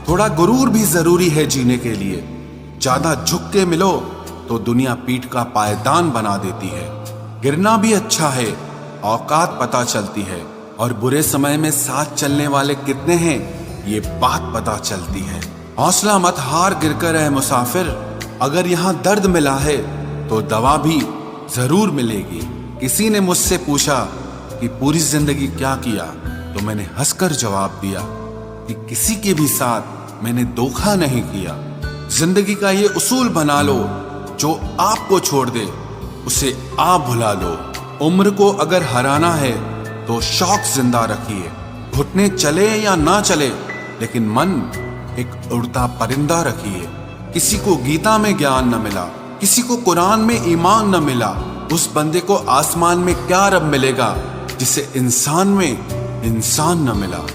थोड़ा गुरूर भी जरूरी है जीने के लिए। ज्यादा झुक के मिलो तो दुनिया पीठ का पायदान बना देती है। गिरना भी अच्छा है, औकात पता चलती है, और बुरे समय में साथ चलने वाले कितने हैं ये बात पता चलती है। हौसला मत हार, गिरकर है मुसाफिर। अगर यहाँ दर्द मिला है तो दवा भी जरूर मिलेगी। किसी ने मुझसे पूछा कि पूरी जिंदगी क्या किया, तो मैंने हंसकर जवाब दिया कि किसी के भी साथ मैंने धोखा नहीं किया। जिंदगी का ये उसूल बना लो, जो आपको छोड़ दे उसे आप भुला दो। उम्र को अगर हराना है तो शौक जिंदा रखिए। घुटने चले या ना चले, लेकिन मन एक उड़ता परिंदा रखिए। किसी को गीता में ज्ञान न मिला, किसी को कुरान में ईमान न मिला, उस बंदे को आसमान में क्या रब मिलेगा जिसे इंसान में इंसान न मिला।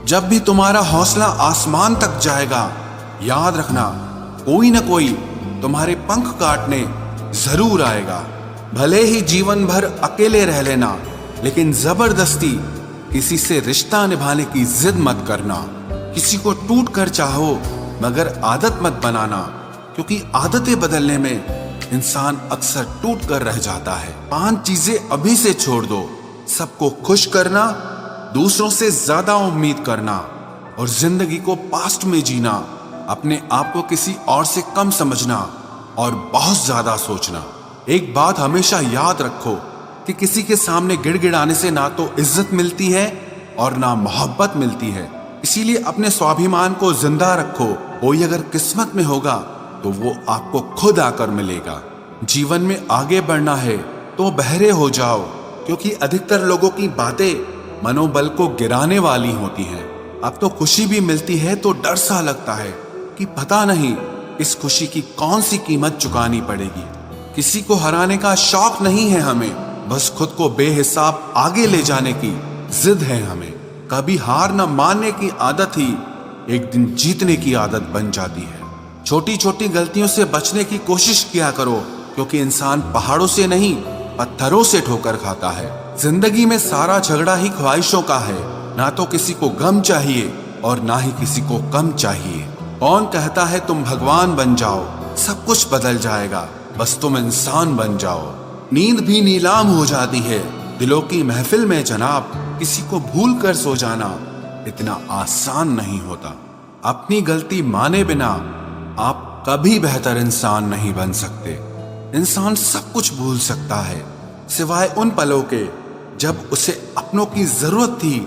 जब भी तुम्हारा हौसला आसमान तक जाएगा, याद रखना कोई न कोई तुम्हारे पंख काटने जरूर आएगा। भले ही जीवन भर अकेले रह लेना, लेकिन जबरदस्ती किसी से रिश्ता निभाने की जिद मत करना। किसी को टूट कर चाहो, मगर आदत मत बनाना, क्योंकि आदतें बदलने में इंसान अक्सर टूट कर रह जाता है। 5 चीजें अभी से छोड़ दो। सबको खुश करना, दूसरों से ज्यादा उम्मीद करना, और जिंदगी को पास्ट में जीना। अपने आप को किसी और से कम समझना और बहुत ज्यादा सोचना। एक बात हमेशा याद रखो कि किसी के सामने गिड़गिड़ाने से ना तो इज्जत मिलती है और ना मोहब्बत मिलती है। इसीलिए अपने स्वाभिमान को जिंदा रखो। कोई अगर किस्मत में होगा तो वो आपको खुद आकर मिलेगा। जीवन में आगे बढ़ना है तो बहरे हो जाओ, क्योंकि अधिकतर लोगों की बातें मनोबल को गिराने वाली होती हैं। अब तो खुशी भी मिलती है तो डर सा लगता है कि पता नहीं इस खुशी की कौन सी कीमत चुकानी पड़ेगी। किसी को हराने का शौक नहीं है हमें, बस खुद को बेहिसाब आगे ले जाने की जिद है हमें। कभी हार न मानने की आदत ही एक दिन जीतने की आदत बन जाती है। छोटी छोटी गलतियों से बचने की कोशिश किया करो, क्योंकि इंसान पहाड़ों से नहीं पत्थरों से ठोकर खाता है। जिंदगी में सारा झगड़ा ही ख्वाहिशों का है। ना तो किसी को गम चाहिए और ना ही किसी को कम चाहिए। कौन कहता है तुम भगवान बन जाओ, सब कुछ बदल जाएगा, बस तुम इंसान बन जाओ। नींद भी नीलाम हो जाती है दिलों की महफिल में जनाब। किसी को भूल कर सो जाना इतना आसान नहीं होता। अपनी गलती माने बिना आप कभी बेहतर इंसान नहीं बन सकते। इंसान सब कुछ भूल सकता है, सिवाय उन पलों के जब उसे अपनों की जरूरत थी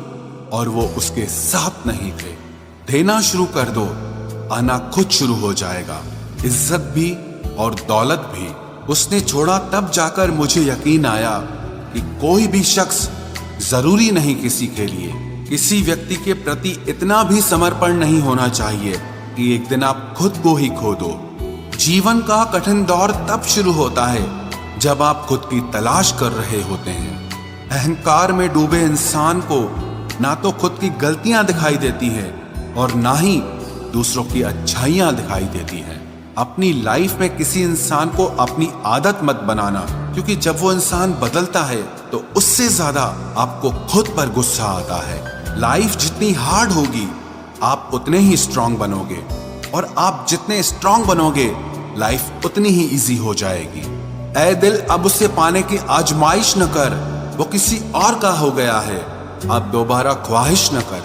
और वो उसके साथ नहीं थे। देना शुरू कर दो, आना खुद शुरू हो जाएगा। इज्जत भी और दौलत भी। उसने छोड़ा तब जाकर मुझे यकीन आया कि कोई भी शख्स जरूरी नहीं किसी के लिए। किसी व्यक्ति के प्रति इतना भी समर्पण नहीं होना चाहिए कि एक दिन आप खुद को ही खो दो। जीवन का कठिन दौर तब शुरू होता है जब आप खुद की तलाश कर रहे होते हैं। अहंकार में डूबे इंसान को ना तो खुद की गलतियां दिखाई देती है और ना ही दूसरों की अच्छाइयां दिखाई देती हैं। अपनी लाइफ में किसी इंसान को अपनी आदत मत बनाना, क्योंकि जब वो इंसान बदलता है तो उससे ज्यादा आपको खुद पर गुस्सा आता है। लाइफ जितनी हार्ड होगी आप उतने ही स्ट्रांग बनोगे, और आप जितने स्ट्रांग बनोगे लाइफ उतनी ही इजी हो जाएगी। ऐ दिल, अब उसे पाने की आजमाइश न कर, वो किसी और का हो गया है, अब दोबारा ख्वाहिश न कर।